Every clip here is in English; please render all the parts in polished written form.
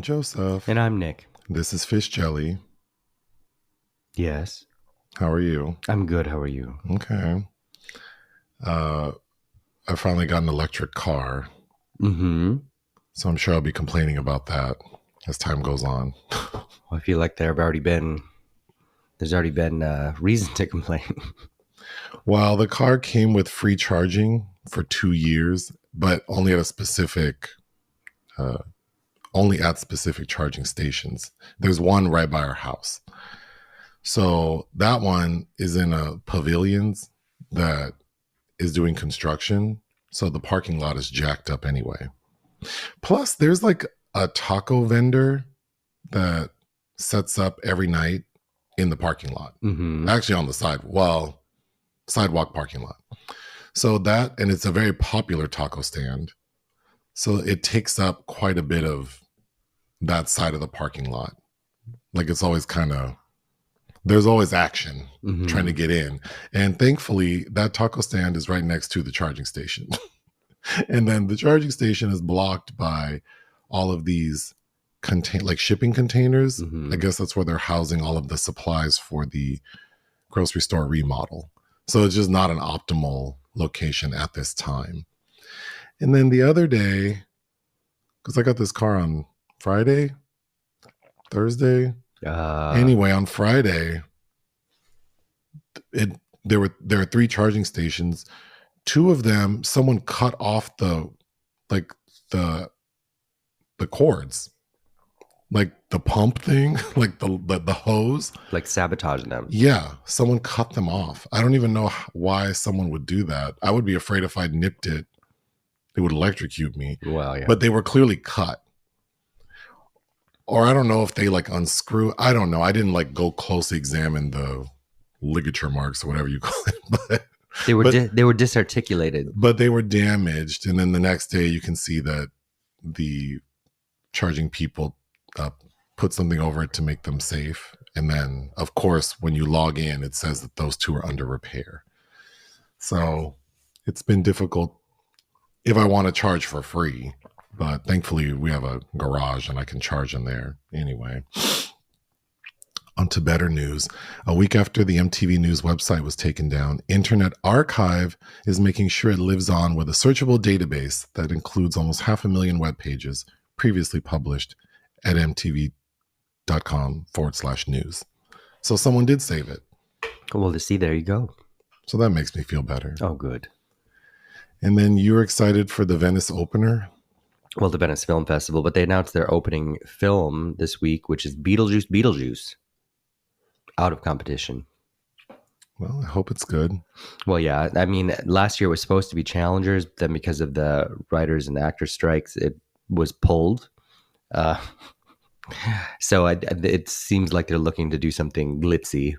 I'm Joseph. And I'm Nick. This is Fish Jelly. Yes. How are you? I'm good. How are you? Okay. I finally got an electric car. Mm-hmm. So I'm sure I'll be complaining about that as time goes on. Well, I feel like there's already been reason to complain. Well, the car came with free charging for 2 years, but only at specific charging stations. There's one right by our house. So that one is in a pavilions that is doing construction. So the parking lot is jacked up anyway. Plus, there's like a taco vendor that sets up every night in the parking lot. Mm-hmm. Actually on the sidewalk parking lot. So that, and it's a very popular taco stand. So it takes up quite a bit of that side of the parking lot. Like it's always there's always action trying to get in. And thankfully, that taco stand is right next to the charging station. And then the charging station is blocked by all of these shipping containers. Mm-hmm. I guess that's where they're housing all of the supplies for the grocery store remodel. So it's just not an optimal location at this time. And then the other day, because I got this car on Thursday. Anyway, on Friday, there are 3 charging stations. 2 of them, someone cut off the cords, like the pump thing, like the hose, like sabotaging them. Yeah, someone cut them off. I don't even know why someone would do that. I would be afraid if I nipped it, it would electrocute me. Well, yeah. But they were clearly cut. Or I don't know if they unscrew. I don't know. I didn't go closely examine the ligature marks or whatever you call it. But they were disarticulated. But they were damaged. And then the next day you can see that the charging people put something over it to make them safe. And then, of course, when you log in, it says that those 2 are under repair. So it's been difficult if I want to charge for free. But thankfully, we have a garage and I can charge in there anyway. On to better news. A week after the MTV News website was taken down, Internet Archive is making sure it lives on with a searchable database that includes almost 500,000 web pages previously published at mtv.com/news. So someone did save it. Well, there you go. So that makes me feel better. Oh, good. And then you're excited for the Venice opener? Well, the Venice Film Festival, but they announced their opening film this week, which is Beetlejuice Beetlejuice, out of competition. Well, I hope it's good. Well, yeah. I mean, last year was supposed to be Challengers. Then because of the writers and actors strikes, it was pulled. So it seems like they're looking to do something glitzy.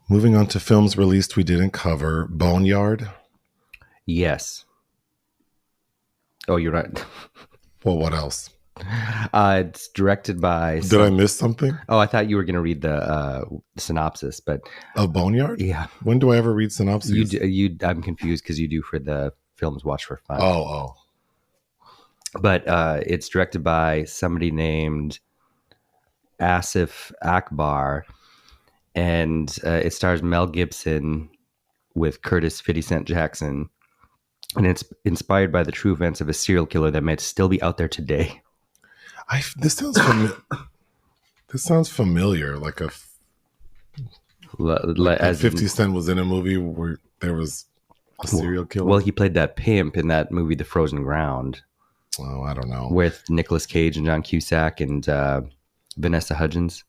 Moving on to films released we didn't cover. Boneyard. Yes. Oh, you're right. Well, what else? It's directed by... Did I miss something? Oh, I thought you were going to read the synopsis, but... Of Boneyard? Yeah. When do I ever read synopses? I'm confused because you do for the Films Watch for Fun. Oh. But it's directed by somebody named Asif Akbar, and it stars Mel Gibson with Curtis 50 Cent Jackson. And it's inspired by the true events of a serial killer that might still be out there today. This sounds familiar. Like as 50 Cent was in a movie where there was a serial killer. Well, he played that pimp in that movie, The Frozen Ground. Oh, I don't know. With Nicolas Cage and John Cusack and Vanessa Hudgens.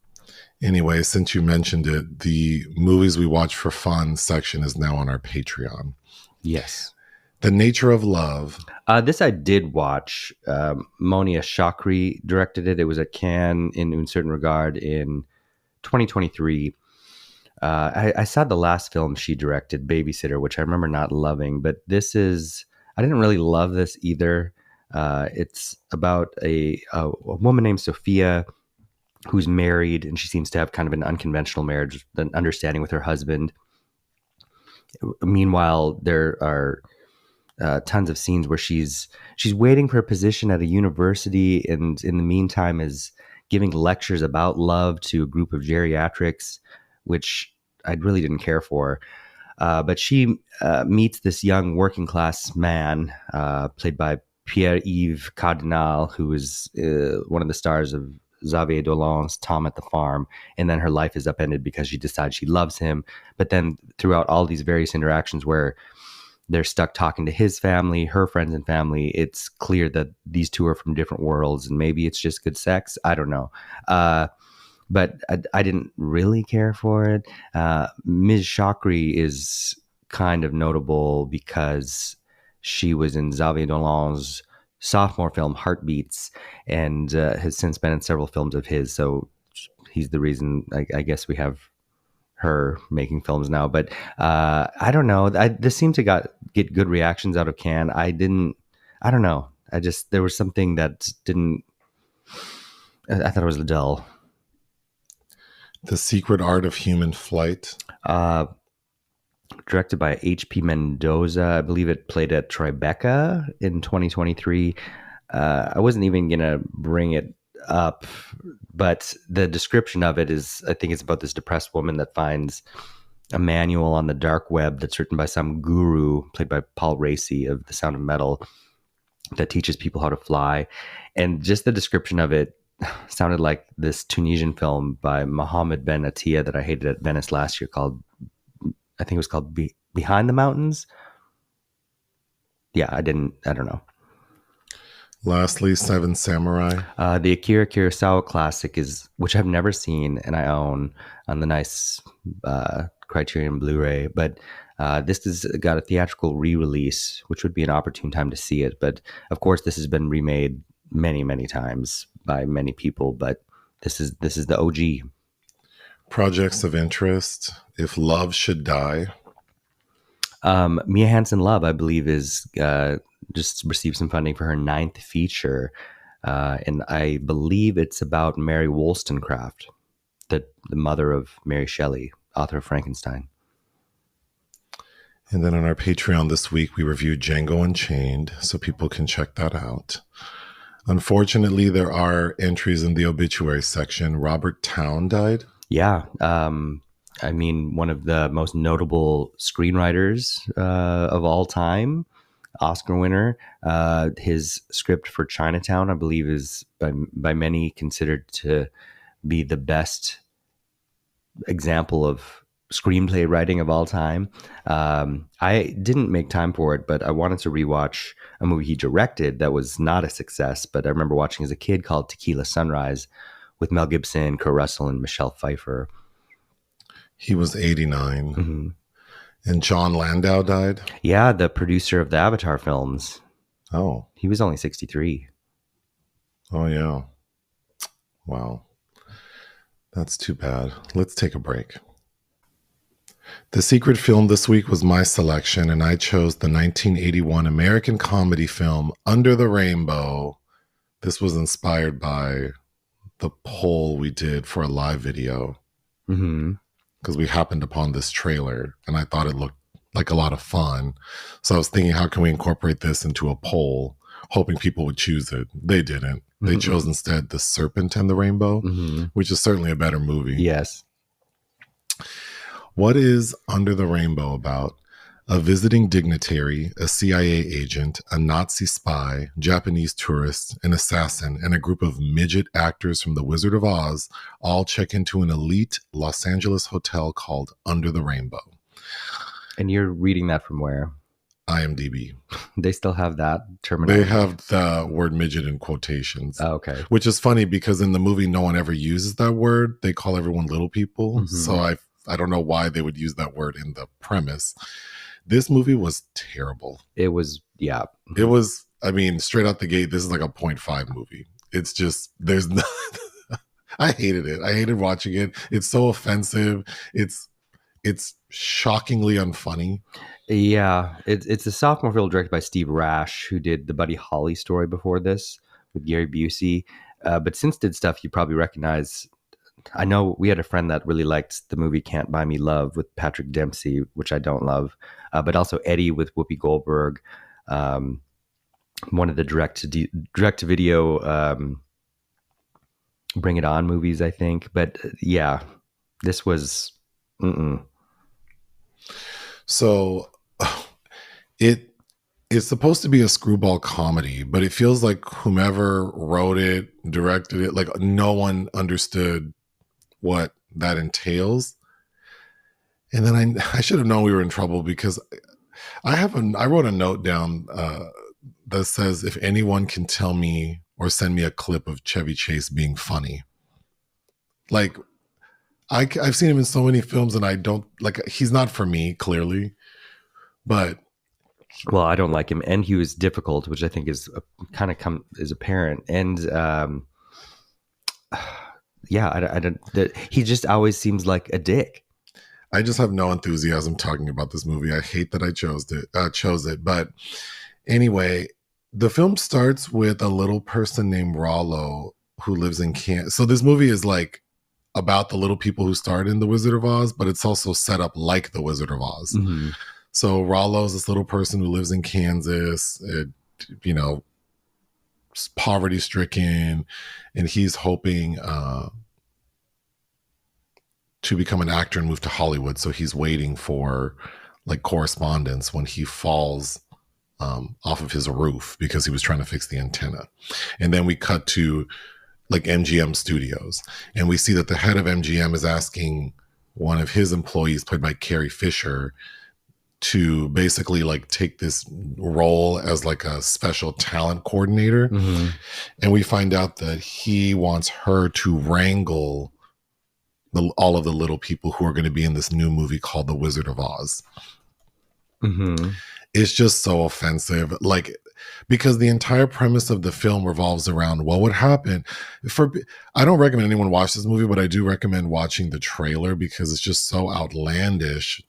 Anyway, since you mentioned it, the movies we watch for fun section is now on our Patreon. Yes. The Nature of Love. This I did watch. Monia Chakri directed it. It was at Cannes in Un Certain Regard in 2023. I saw the last film she directed, Babysitter, which I remember not loving. But I didn't really love this either. It's about a woman named Sophia who's married, and she seems to have kind of an unconventional marriage, an understanding with her husband. Meanwhile, there are tons of scenes where she's waiting for a position at a university, and in the meantime is giving lectures about love to a group of geriatrics, which I really didn't care for. But she meets this young working class man, played by Pierre-Yves Cardinal, who is one of the stars of Xavier Dolan's Tom at the Farm. And then her life is upended because she decides she loves him. But then throughout all these various interactions where they're stuck talking to his family, her friends and family, it's clear that these two are from different worlds, and maybe it's just good sex. I don't know. But I didn't really care for it. Ms. Chakri is kind of notable because she was in Xavier Dolan's sophomore film Heartbeats, and has since been in several films of his. So he's the reason I guess we have her making films now. But I don't know. This seemed to get good reactions out of Cannes. I don't know. There was something that didn't. I thought it was dull. The Secret Art of Human Flight. Directed by H.P. Mendoza. I believe it played at Tribeca in 2023. I wasn't even going to bring it up, but the description of it is, I think it's about this depressed woman that finds a manual on the dark web that's written by some guru, played by Paul Raci of The Sound of Metal, that teaches people how to fly. And just the description of it sounded like this Tunisian film by Mohamed Ben Attia that I hated at Venice last year called, I think it was called Behind the Mountains. Yeah, I don't know. Lastly, Seven Samurai. The Akira Kurosawa classic which I've never seen and I own on the nice Criterion Blu-ray, but this has got a theatrical re-release, which would be an opportune time to see it. But of course, this has been remade many, many times by many people, but this is the OG. Projects of interest. If Love Should Die. Mia Hansen-Løve, I believe, is just received some funding for her 9th feature, and I believe it's about Mary Wollstonecraft, the mother of Mary Shelley, author of Frankenstein. And then on our Patreon this week, we reviewed Django Unchained, so people can check that out. Unfortunately, there are entries in the obituary section. Robert Towne died. Yeah. I mean, one of the most notable screenwriters of all time, Oscar winner. His script for Chinatown, I believe, is by many considered to be the best example of screenplay writing of all time. I didn't make time for it, but I wanted to rewatch a movie he directed that was not a success, but I remember watching as a kid, called Tequila Sunrise, with Mel Gibson, Kurt Russell, and Michelle Pfeiffer. He was 89. Mm-hmm. And John Landau died? Yeah, the producer of the Avatar films. Oh. He was only 63. Oh, yeah. Wow. That's too bad. Let's take a break. The secret film this week was my selection, and I chose the 1981 American comedy film Under the Rainbow. This was inspired by the poll we did for a live video. Mm-hmm. Because we happened upon this trailer and I thought it looked like a lot of fun. So I was thinking, how can we incorporate this into a poll, hoping people would choose it? They didn't. They chose instead The Serpent and the Rainbow, which is certainly a better movie. Yes. What is Under the Rainbow about? A visiting dignitary, a CIA agent, a Nazi spy, Japanese tourist, an assassin, and a group of midget actors from The Wizard of Oz all check into an elite Los Angeles hotel called Under the Rainbow. And you're reading that from where? IMDb. They still have that terminology? They have the word midget in quotations. Oh, okay. Which is funny because in the movie, no one ever uses that word. They call everyone little people. Mm-hmm. So I don't know why they would use that word in the premise. This movie was terrible. It was, yeah. It was, I mean, straight out the gate, this is like a 0.5 movie. It's just, there's no, I hated it. I hated watching it. It's so offensive. It's shockingly unfunny. Yeah. It's a sophomore film directed by Steve Rash, who did the Buddy Holly story before this with Gary Busey. But since did stuff you probably recognize. I know we had a friend that really liked the movie Can't Buy Me Love with Patrick Dempsey, which I don't love, but also Eddie with Whoopi Goldberg, um, one of the direct to video Bring It On movies, I think. But yeah, this was. Mm-mm. So it it's supposed to be a screwball comedy, but it feels like whomever wrote it, directed it, like no one understood what that entails. And then I should have known we were in trouble because I wrote a note down that says if anyone can tell me or send me a clip of Chevy Chase being funny, like I've seen him in so many films and I don't like he's not for me clearly, but Well, I don't like him, and he was difficult, which I think is kind of is apparent. And yeah, I don't. He just always seems like a dick. I just have no enthusiasm talking about this movie. I hate that I chose it. But anyway, the film starts with a little person named Rollo who lives in Kansas. So this movie is like about the little people who starred in The Wizard of Oz, but it's also set up like The Wizard of Oz. Mm-hmm. So Rollo is this little person who lives in Kansas, you know, poverty stricken, and he's hoping to become an actor and move to Hollywood. So he's waiting for like correspondence when he falls off of his roof because he was trying to fix the antenna. And then we cut to like MGM Studios, and we see that the head of MGM is asking one of his employees, played by Carrie Fisher, to basically like take this role as like a special talent coordinator. Mm-hmm. And we find out that he wants her to wrangle all of the little people who are going to be in this new movie called The Wizard of Oz. Mm-hmm. It's just so offensive. Like, because the entire premise of the film revolves around what would happen I don't recommend anyone watch this movie, but I do recommend watching the trailer because it's just so outlandish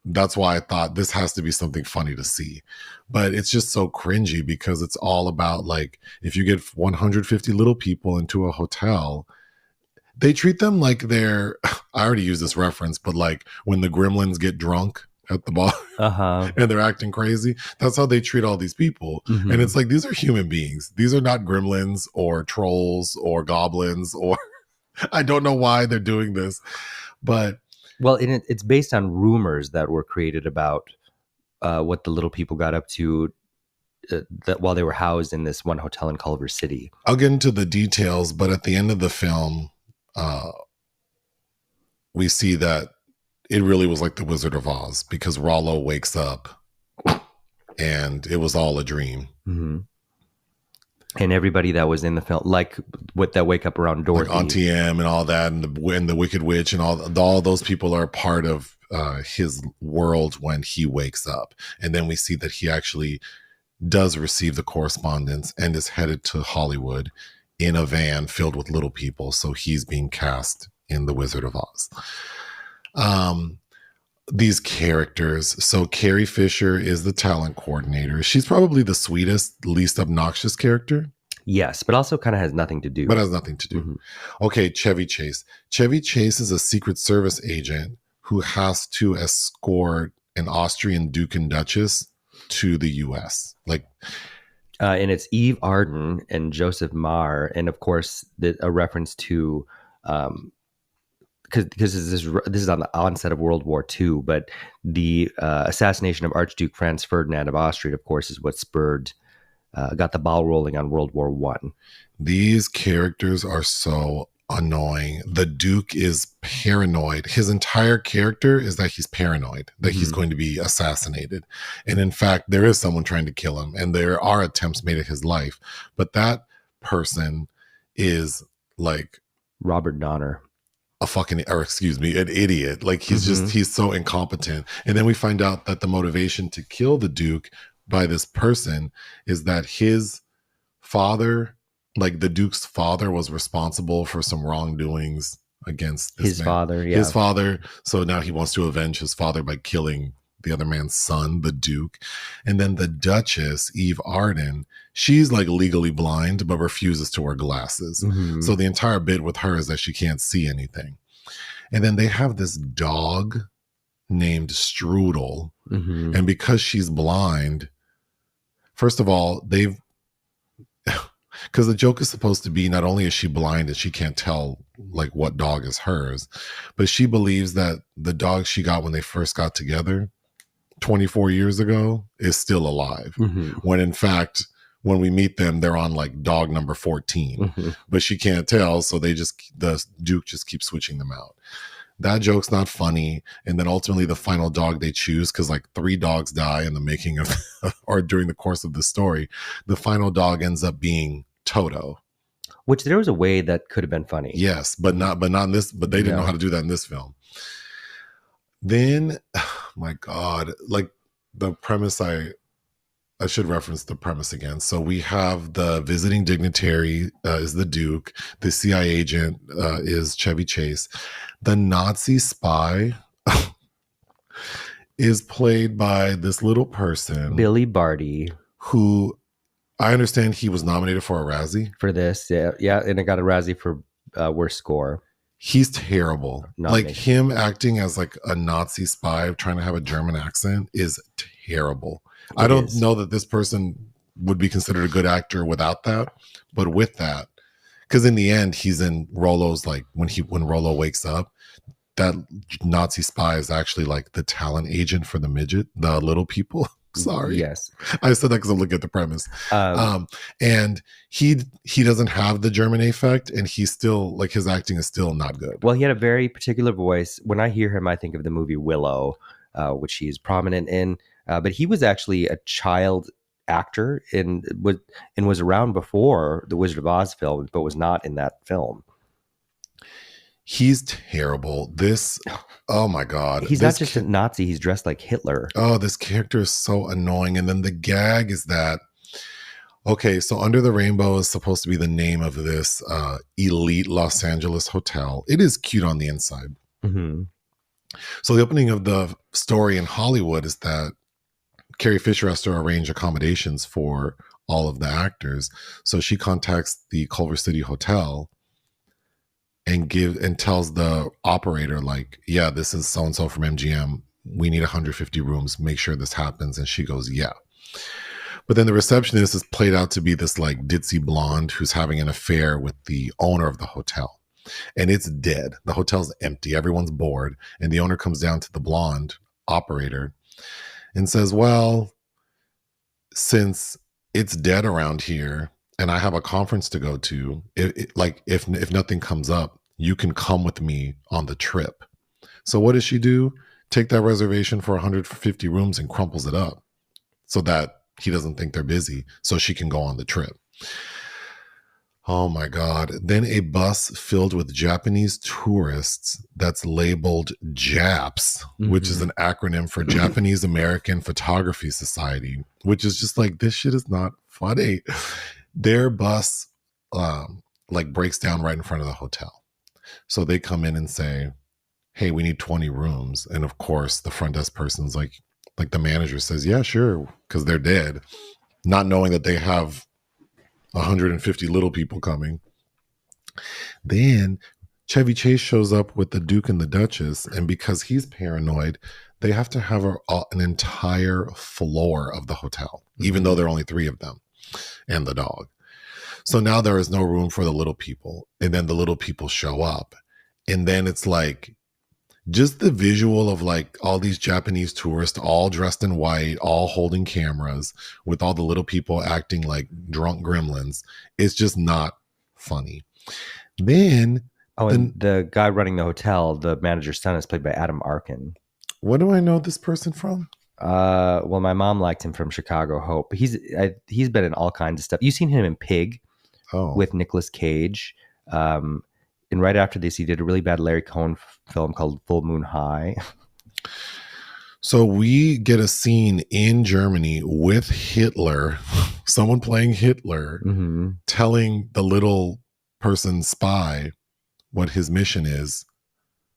that's why I thought this has to be something funny to see. But it's just so cringy because it's all about like, if you get 150 little people into a hotel, they treat them like they're, I already used this reference, but like when the gremlins get drunk at the bar and they're acting crazy, that's how they treat all these people. Mm-hmm. And it's like, these are human beings. These are not gremlins or trolls or goblins, or I don't know why they're doing this, but well, it's based on rumors that were created about what the little people got up to that while they were housed in this one hotel in Culver City. I'll get into the details, but at the end of the film, we see that it really was like The Wizard of Oz because Rollo wakes up and it was all a dream. Mm-hmm. And everybody that was in the film, like with that wake up around Dorothy, like Auntie M and all that, and the Wicked Witch and all those people are part of his world when he wakes up. And then we see that he actually does receive the correspondence and is headed to Hollywood in a van filled with little people. So he's being cast in The Wizard of Oz. These characters. So Carrie Fisher is the talent coordinator. She's probably the sweetest, least obnoxious character. Yes, but also kind of has nothing to do. Mm-hmm. Okay, Chevy Chase. Chevy Chase is a Secret Service agent who has to escort an Austrian Duke and Duchess to the U.S. And it's Eve Arden and Joseph Marr, and of course a reference to because this is on the onset of World War II, but the assassination of Archduke Franz Ferdinand of Austria, of course, is what got the ball rolling on World War I. These characters are so annoying. The Duke is paranoid. His entire character is that he's paranoid that he's going to be assassinated. And in fact, there is someone trying to kill him, and there are attempts made at his life. But that person is like Robert Donner. an idiot. Like he's so incompetent. And then we find out that the motivation to kill the Duke by this person is that his father, like the Duke's father, was responsible for some wrongdoings against this man. His father. So now he wants to avenge his father by killing the other man's son, the Duke. And then the Duchess, Eve Arden, she's like legally blind, but refuses to wear glasses. Mm-hmm. So the entire bit with her is that she can't see anything. And then they have this dog named Strudel. Mm-hmm. And because she's blind, First of all, they've because the joke is supposed to be not only is she blind and she can't tell like what dog is hers, but she believes that the dog she got when they first got together 24 years ago is still alive. When in fact, when we meet them, they're on like dog number 14, but she can't tell. So the Duke just keeps switching them out. That joke's not funny. And then ultimately the final dog they choose, because like 3 dogs die in the making of or during the course of the story, the final dog ends up being Toto. Which there was a way that could have been funny. Yes, but not in this, but they didn't know how to do that in this film. Then, my God, like the premise, I should reference the premise again. So we have the visiting dignitary is the Duke. The CIA agent is Chevy Chase. The Nazi spy is played by this little person, Billy Barty, who I understand he was nominated for a Razzie for this. Yeah, and it got a Razzie for worst score. He's terrible. Like him acting as like a Nazi spy trying to have a German accent is terrible. I don't know that this person would be considered a good actor without that, but with that, because in the end he's in Rollo's, like when Rollo wakes up, that Nazi spy is actually like the talent agent for the little people. Sorry. Yes. I said that because I'm looking at the premise. And he doesn't have the German effect, and he's still like his acting is still not good. Well, he had a very particular voice. When I hear him, I think of the movie Willow, which he is prominent in. But he was actually a child actor and was around before the Wizard of Oz film, but was not in that film. He's terrible. Oh my God. He's not just a Nazi. He's dressed like Hitler. Oh, this character is so annoying. And then the gag is that, okay, so Under the Rainbow is supposed to be the name of this elite Los Angeles hotel. It is cute on the inside. So the opening of the story in Hollywood is that Carrie Fisher has to arrange accommodations for all of the actors. So she contacts the Culver City Hotel and tells the operator, like, yeah, this is so-and-so from MGM. We need 150 rooms. Make sure this happens. And she goes, yeah. But then the receptionist is played out to be this like ditzy blonde who's having an affair with the owner of the hotel. And it's dead. The hotel's empty. Everyone's bored. And the owner comes down to the blonde operator and says, well, since it's dead around here, and I have a conference to go to, if nothing comes up, you can come with me on the trip. So what does she do? Take that reservation for 150 rooms and crumples it up so that he doesn't think they're busy, so she can go on the trip. Oh my God. Then a bus filled with Japanese tourists that's labeled JAPS, which is an acronym for Japanese American Photography Society, which is just like, this shit is not funny. Their bus like breaks down right in front of the hotel. So they come in and say, hey, we need 20 rooms. And of course, the front desk person's like the manager says, yeah, sure, because they're dead, not knowing that they have 150 little people coming. Then Chevy Chase shows up with the Duke and the Duchess, and because he's paranoid, they have to have an entire floor of the hotel, even though there are only 3 of them and the dog. So now there is no room for the little people. And then the little people show up. And then it's like, just the visual of like all these Japanese tourists, all dressed in white, all holding cameras, with all the little people acting like drunk gremlins, it's just not funny. Then, and the guy running the hotel, the manager's son, is played by Adam Arkin. What do I know this person from? Well, my mom liked him from Chicago Hope. He's been in all kinds of stuff. You've seen him in Pig with Nicolas Cage. And right after this, he did a really bad Larry Cohen film called Full Moon High. So we get a scene in Germany with Hitler, someone playing Hitler, telling the little person spy what his mission is,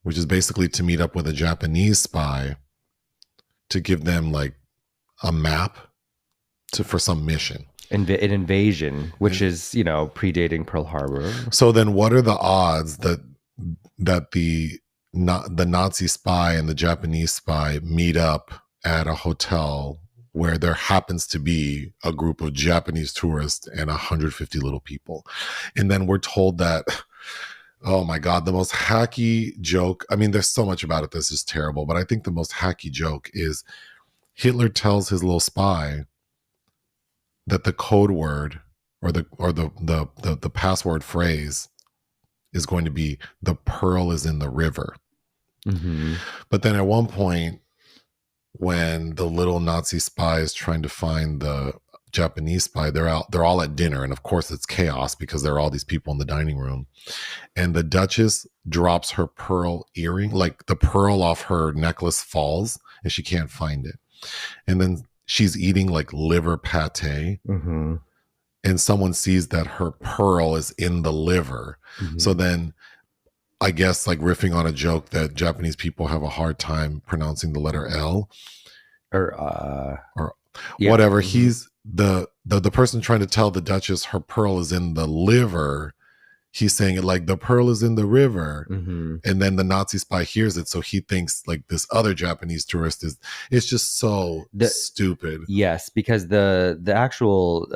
which is basically to meet up with a Japanese spy to give them like a map for some mission. An invasion, which is, predating Pearl Harbor. So then what are the odds that the Nazi spy and the Japanese spy meet up at a hotel where there happens to be a group of Japanese tourists and 150 little people. And then we're told that, oh my God, the most hacky joke. I mean, there's so much about it that's just terrible, but I think the most hacky joke is Hitler tells his little spy that the code word or the password phrase is going to be the pearl is in the river. Mm-hmm. But then at one point, when the little Nazi spy is trying to find the Japanese spy, they're all at dinner, and of course it's chaos because there are all these people in the dining room, and the Duchess drops her pearl earring, like the pearl off her necklace falls and she can't find it, and then she's eating like liver pate, Mm-hmm. and someone sees that her pearl is in the liver. Mm-hmm. So then I guess like riffing on a joke that Japanese people have a hard time pronouncing the letter L Or yeah. Whatever. Mm-hmm. He's the person trying to tell the Duchess her pearl is in the liver. He's saying it like the pearl is in the river. Mm-hmm. And then the Nazi spy hears it. So he thinks like this other Japanese tourist is, it's just so stupid. Yes, because the actual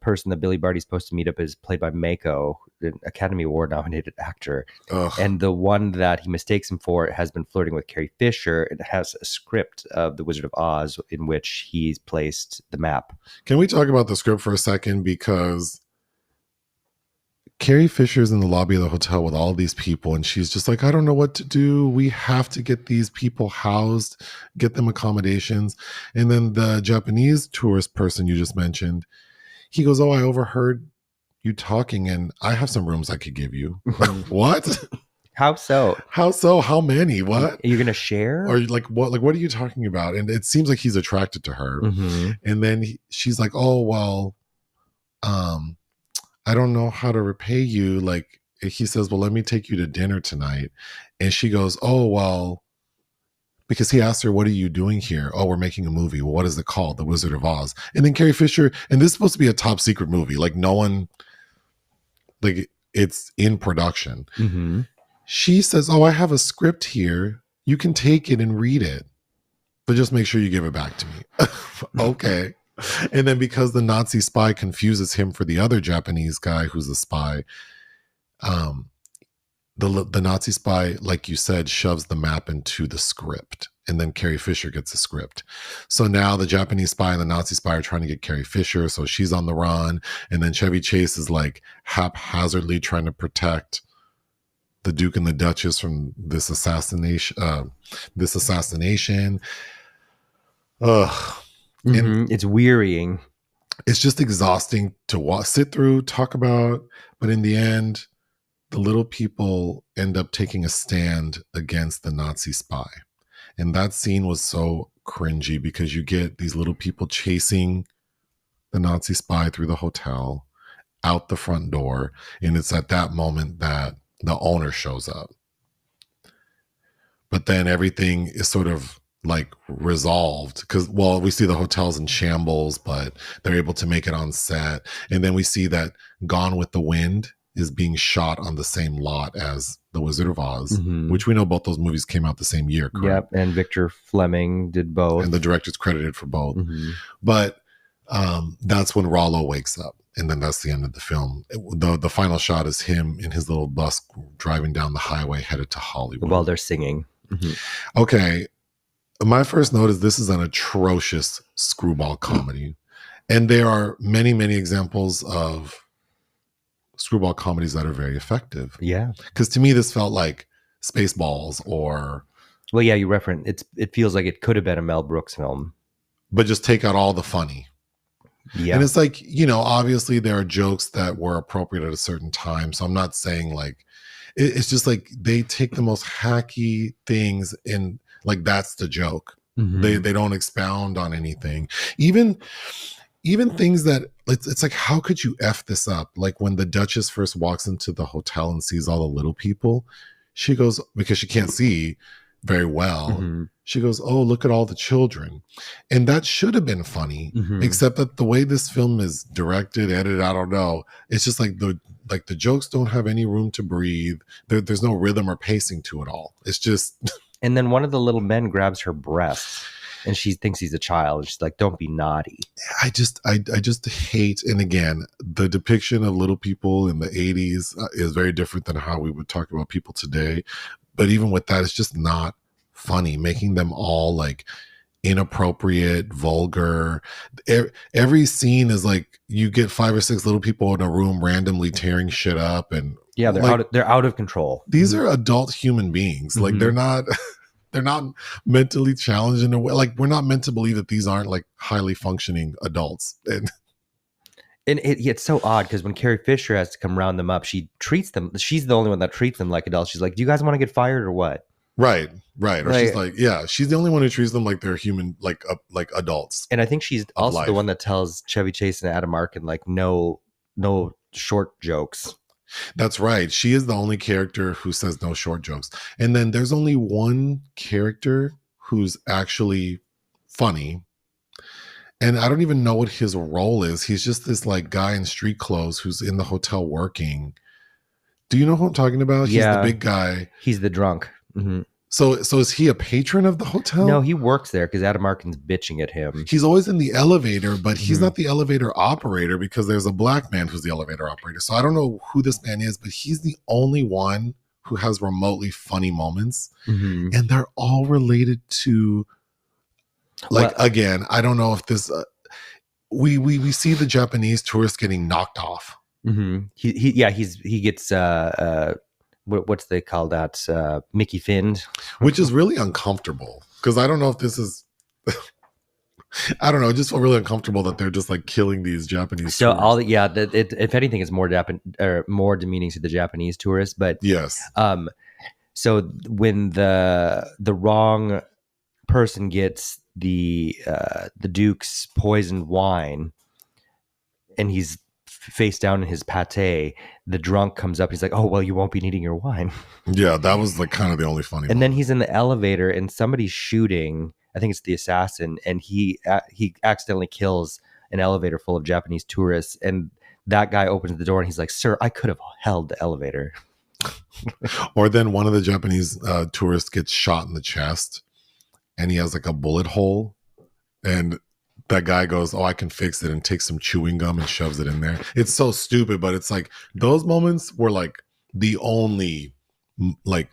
person that Billy Barty's supposed to meet up is played by Mako, an Academy Award nominated actor. Ugh. And the one that he mistakes him for has been flirting with Carrie Fisher. It has a script of The Wizard of Oz in which he's placed the map. Can we talk about the script for a second? Because Carrie Fisher's in the lobby of the hotel with all these people, and she's just like, I don't know what to do. We have to get these people housed, get them accommodations. And then the Japanese tourist person you just mentioned, he goes, oh, I overheard you talking, and I have some rooms I could give you. What? How so? How so? How many? What? You're gonna share? Or like what? Like what are you talking about? And it seems like he's attracted to her. Mm-hmm. And then she's like, oh well, I don't know how to repay you. Like he says, well, let me take you to dinner tonight. And she goes, oh, well, because he asked her, what are you doing here? Oh, we're making a movie. Well, what is it called? The Wizard of Oz. And then Carrie Fisher, and this is supposed to be a top secret movie. Like no one, like it's in production. Mm-hmm. She says, oh, I have a script here. You can take it and read it, but just make sure you give it back to me. Okay. And then because the Nazi spy confuses him for the other Japanese guy who's the spy, the Nazi spy, like you said, shoves the map into the script. And then Carrie Fisher gets the script. So now the Japanese spy and the Nazi spy are trying to get Carrie Fisher. So she's on the run. And then Chevy Chase is like haphazardly trying to protect the Duke and the Duchess from this assassination. Ugh. Mm-hmm. It's wearying. It's just exhausting to sit through, talk about, but in the end, the little people end up taking a stand against the Nazi spy. And that scene was so cringy because you get these little people chasing the Nazi spy through the hotel, out the front door, and it's at that moment that the owner shows up. But then everything is sort of like resolved because, well, we see the hotel's in shambles, but they're able to make it on set. And then we see that Gone with the Wind is being shot on the same lot as The Wizard of Oz, Mm-hmm. which we know both those movies came out the same year, correct? Yep, and Victor Fleming did both. And the director's credited for both. Mm-hmm. But that's when Rollo wakes up. And then that's the end of the film. The final shot is him in his little bus driving down the highway headed to Hollywood. While they're singing. Mm-hmm. Okay. My first note is this is an atrocious screwball comedy. And there are many, many examples of screwball comedies that are very effective. Yeah. Because to me, this felt like Spaceballs or... Well, yeah, you reference it feels like it could have been a Mel Brooks film. But just take out all the funny. Yeah. And it's like, you know, obviously there are jokes that were appropriate at a certain time. So I'm not saying like... It's just like they take the most hacky things and like that's the joke. Mm-hmm. They don't expound on anything. Even things that it's like, how could you F this up? Like when the Duchess first walks into the hotel and sees all the little people, she goes, because she can't see very well, Mm-hmm. she goes, oh, look at all the children. And that should have been funny, Mm-hmm. except that the way this film is directed, edited, I don't know. It's just like the jokes don't have any room to breathe. There's no rhythm or pacing to it all. It's just... And then one of the little men grabs her breast. and she thinks he's a child. She's like, don't be naughty. I just hate, and again, the depiction of little people in the 80s is very different than how we would talk about people today. But even with that, it's just not funny, making them all like inappropriate, vulgar. Every scene is like you get 5 or 6 little people in a room randomly tearing shit up, and Yeah, like they're out of control. these are adult human beings. Like they're not they're not mentally challenged in a way. Like we're not meant to believe that these aren't like highly functioning adults. And And it's so odd because when Carrie Fisher has to come round them up, she treats them. She's the only one that treats them like adults. She's like, "Do you guys want to get fired or what?" right, right. Or she's Like, like, yeah, she's the only one who treats them like they're human, like adults and I think she's of also life. the one that tells Chevy Chase and Adam Arkin like, no short jokes. That's right. She is the only character who says no short jokes. And then there's only one character who's actually funny. And I don't even know what his role is. He's just this like guy in street clothes who's in the hotel working. Do you know who I'm talking about? He's the Yeah. big guy. He's the drunk. Mm-hmm. So is he a patron of the hotel? No, he works there because Adam Arkin's bitching at him. He's always in the elevator, but he's Mhm. not the elevator operator because there's a black man who's the elevator operator. So I don't know who this man is, but he's the only one who has remotely funny moments. Mhm. And they're all related to, like, Well- again, I don't know if this, we see the Japanese tourists getting knocked off. Mm-hmm. He gets what's they call that, Mickey Finn, which is really uncomfortable because I don't know if this is I don't know, it just felt really uncomfortable that they're just like killing these Japanese So tourists. if anything, it's more more demeaning to the Japanese tourists. But Yes. So when the wrong person gets the Duke's poisoned wine, and he's face down in his pate, the drunk comes up. He's like, "Oh well, you won't be needing your wine." Yeah, that was like kind of the only funny. And then he's in the elevator, and somebody's shooting. I think it's the assassin, and he accidentally kills an elevator full of Japanese tourists. And that guy opens the door, and he's like, "Sir, I could have held the elevator." Or then one of the Japanese tourists gets shot in the chest, and he has like a bullet hole, and that guy goes, "Oh, I can fix it," and takes some chewing gum and shoves it in there. It's so stupid, but it's like those moments were like the only like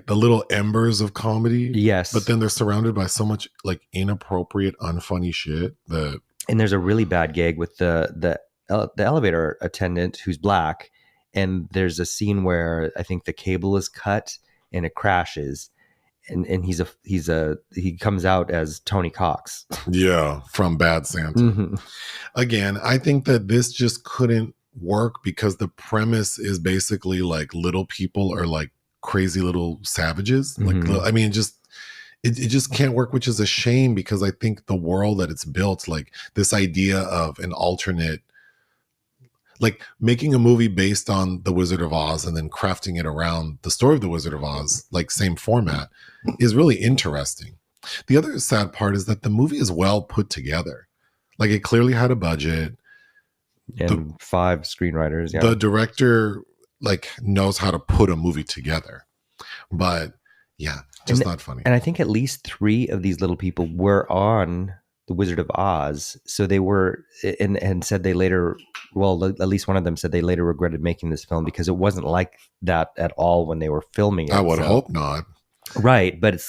the little embers of comedy. Yes. But then they're surrounded by so much like inappropriate, unfunny shit that. And there's a really bad gag with the elevator attendant who's black, and there's a scene where I think the cable is cut and it crashes. And he comes out as Tony Cox. Yeah, from Bad Santa. Mm-hmm. Again, I think that this just couldn't work because the premise is basically like little people are like crazy little savages. Mm-hmm. Like, I mean, it just can't work, which is a shame because I think the world that it's built, like this idea of an alternate, like making a movie based on The Wizard of Oz and then crafting it around the story of The Wizard of Oz, like same format, is really interesting. The other sad part is that the movie is well put together. Like it clearly had a budget. And 5 screenwriters. Yeah. The director like knows how to put a movie together. But yeah, just not funny. And I think at least 3 of these little people were on The Wizard of Oz. So they were, and said they later, well, at least one of them said they later regretted making this film because it wasn't like that at all when they were filming it. I would hope not. Right, but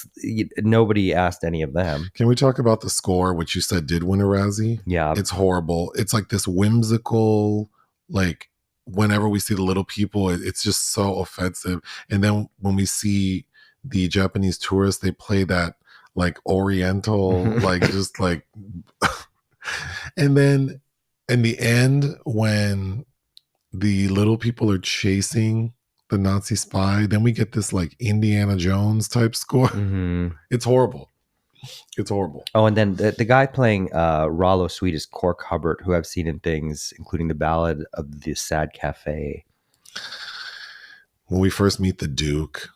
nobody asked any of them. Can we talk about the score, which you said did win a Razzie? Yeah. It's horrible. It's like this whimsical, like whenever we see the little people, it's just so offensive. And then when we see the Japanese tourists, they play that like Oriental, like just like, and then in the end, when the little people are chasing the Nazi spy, then we get this like Indiana Jones type score. Mm-hmm. It's horrible. It's horrible. Oh, and then the guy playing Rollo Sweet is Cork Hubbard, who I've seen in things, including The Ballad of the Sad Cafe. When we first meet the Duke,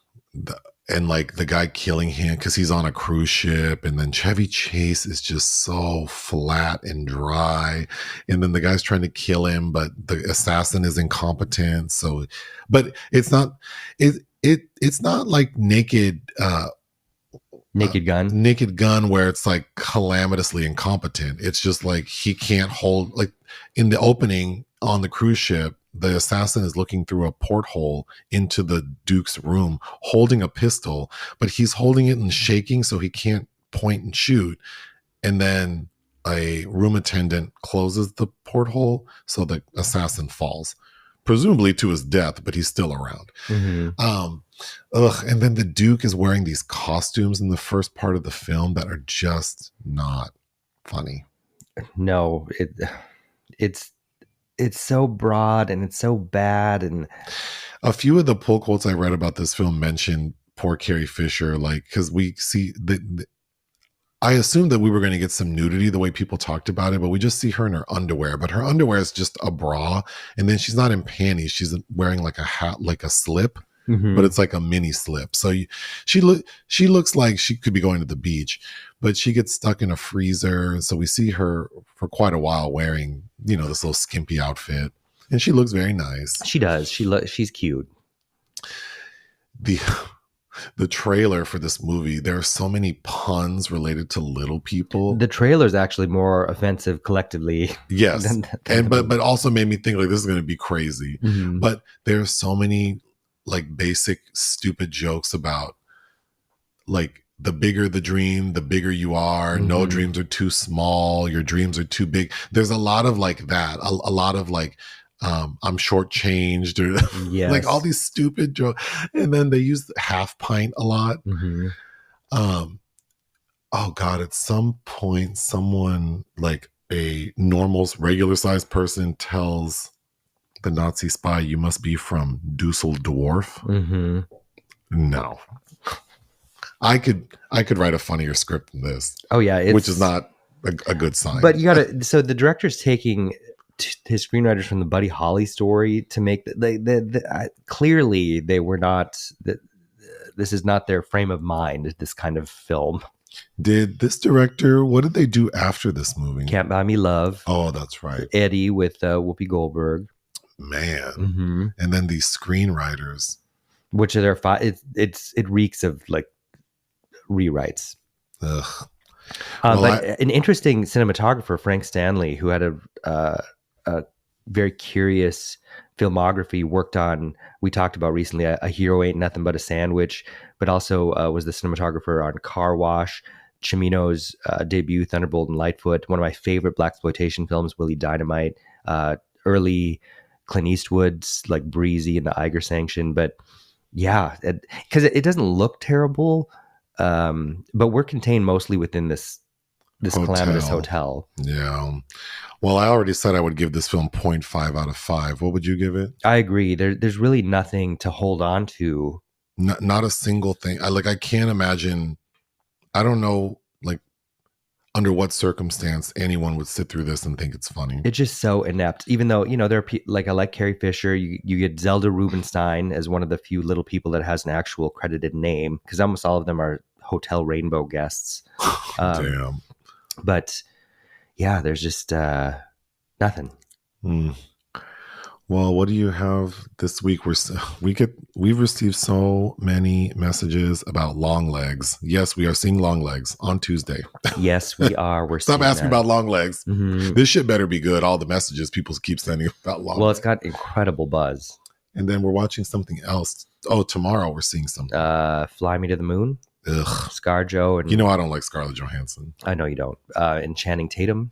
and like the guy killing him because he's on a cruise ship, and then Chevy Chase is just so flat and dry, and then the guy's trying to kill him, but the assassin is incompetent. So, but it's not like naked Naked Gun. Naked Gun, where it's like calamitously incompetent. It's just like he can't hold, like in the opening on the cruise ship, the assassin is looking through a porthole into the Duke's room holding a pistol, but he's holding it and shaking so he can't point and shoot. And then a room attendant closes the porthole so the assassin falls, presumably to his death, but he's still around. And then the Duke is wearing these costumes in the first part of the film that are just not funny. No, it's so broad and it's so bad. And a few of the pull quotes I read about this film mentioned poor Carrie Fisher, like, because we see I assumed that we were going to get some nudity the way people talked about it, but we just see her in her underwear. But her underwear is just a bra, and then she's not in panties. She's wearing like a hat, like a slip, but it's like a mini slip. So she looks like she could be going to the beach, but she gets stuck in a freezer. So we see her for quite a while wearing, this little skimpy outfit, and she looks very nice. She does. She's cute. The trailer for this movie, there are so many puns related to little people. The trailer is actually more offensive collectively. Yes. But also made me think like this is going to be crazy. But there are so many like basic stupid jokes about like the bigger the dream, the bigger you are. No dreams are too small. Your dreams are too big. There's a lot of like that. A lot of like, I'm shortchanged, or yes. like all these stupid jokes. And then they use half pint a lot. Oh God, at some point, someone like a normal, regular sized person tells the Nazi spy, you must be from Dusseldorf. No. I could write a funnier script than this. Oh yeah. Which is not a good sign. But you gotta, so the director's taking his screenwriters from the Buddy Holly story to make clearly they were not, this is not their frame of mind, this kind of film. Did this director, what did they do after this movie? Can't Buy Me Love. Oh, that's right. Eddie with Whoopi Goldberg. Man. And then these screenwriters. Which are their it reeks of like rewrites. Ugh. But an interesting cinematographer, Frank Stanley, who had a very curious filmography, worked on, we talked about recently, A Hero Ain't Nothing But a Sandwich, but also was the cinematographer on Car Wash, Cimino's debut, Thunderbolt and Lightfoot, one of my favorite blaxploitation films, Willie Dynamite, early Clint Eastwood's like Breezy and the Eiger Sanction. But yeah, because it doesn't look terrible, but we're contained mostly within this calamitous hotel. Yeah. Well, I already said I would give this film 0.5 out of 5. What would you give it? I agree. There's really nothing to hold on to. Not a single thing. I can't imagine. I don't know, like, under what circumstance anyone would sit through this and think it's funny. It's just so inept. Even though, there are like, I like Carrie Fisher. You get Zelda Rubinstein as one of the few little people that has an actual credited name, because almost all of them are Hotel Rainbow guests. Damn. But yeah, there's just nothing. Well, what do you have this week? We've received so many messages about long legs. Yes, we are seeing long legs on Tuesday. Yes, we are. We're Stop asking about long legs. This shit better be good. All the messages people keep sending about long legs. Well, it's got incredible buzz. And then we're watching something else. Oh, tomorrow we're seeing something. Fly Me to the Moon. Ugh. ScarJo. And I don't like Scarlett Johansson. I know you don't. And Channing Tatum.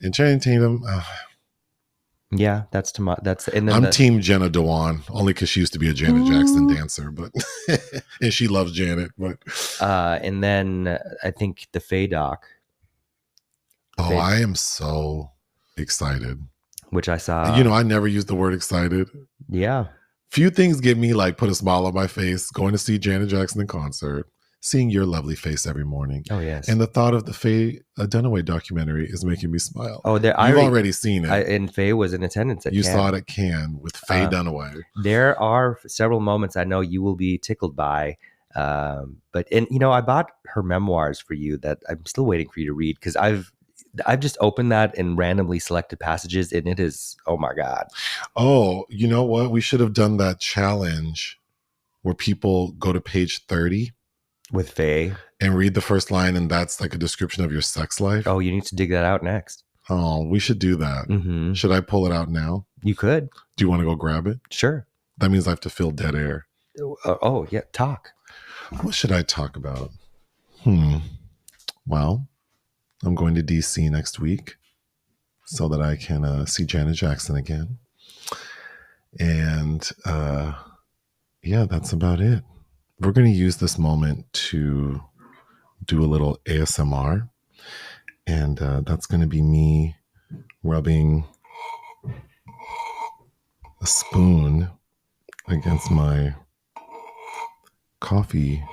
Yeah, I'm Team Jenna Dewan, only because she used to be a Janet Jackson dancer, but and she loves Janet. But and then I think the Faye doc. I am so excited. Which I saw. I never use the word excited. Yeah. Few things get me like put a smile on my face. Going to see Janet Jackson in concert. Seeing your lovely face every morning. Oh, yes. And the thought of the Faye Dunaway documentary is making me smile. Oh, you've already seen it. And Faye was in attendance at You Cannes. saw it at Cannes with Faye Dunaway. There are several moments I know you will be tickled by. I bought her memoirs for you that I'm still waiting for you to read, because I've just opened that and randomly selected passages, and it is, oh my God. Oh, you know what? We should have done that challenge where people go to page 30 With Faye. and read the first line, and that's like a description of your sex life? Oh, you need to dig that out next. Oh, we should do that. Mm-hmm. Should I pull it out now? You could. Do you want to go grab it? Sure. That means I have to fill dead air. Oh, yeah. Talk. What should I talk about? Well, I'm going to DC next week so that I can see Janet Jackson again. And yeah, that's about it. We're going to use this moment to do a little ASMR. And that's going to be me rubbing a spoon against my coffee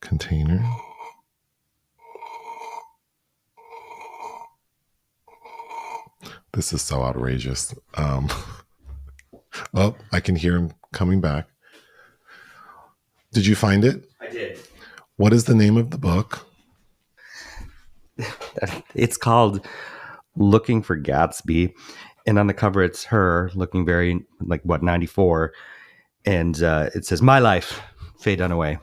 container. This is so outrageous. Oh, I can hear him coming back. Did you find it? I did. What is the name of the book? It's called Looking for Gatsby. And on the cover, it's her looking very, 94. And it says, My Life, Faye Dunaway.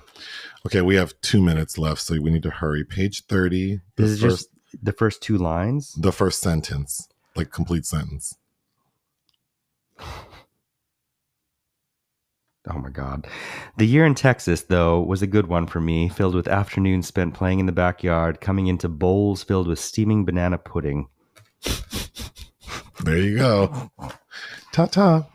Okay, we have 2 minutes left, so we need to hurry. Page 30. This is just the first two lines? The first sentence, like complete sentence. Oh my God. The year in Texas, though, was a good one for me, filled with afternoons spent playing in the backyard, coming into bowls filled with steaming banana pudding. There you go. Ta-ta.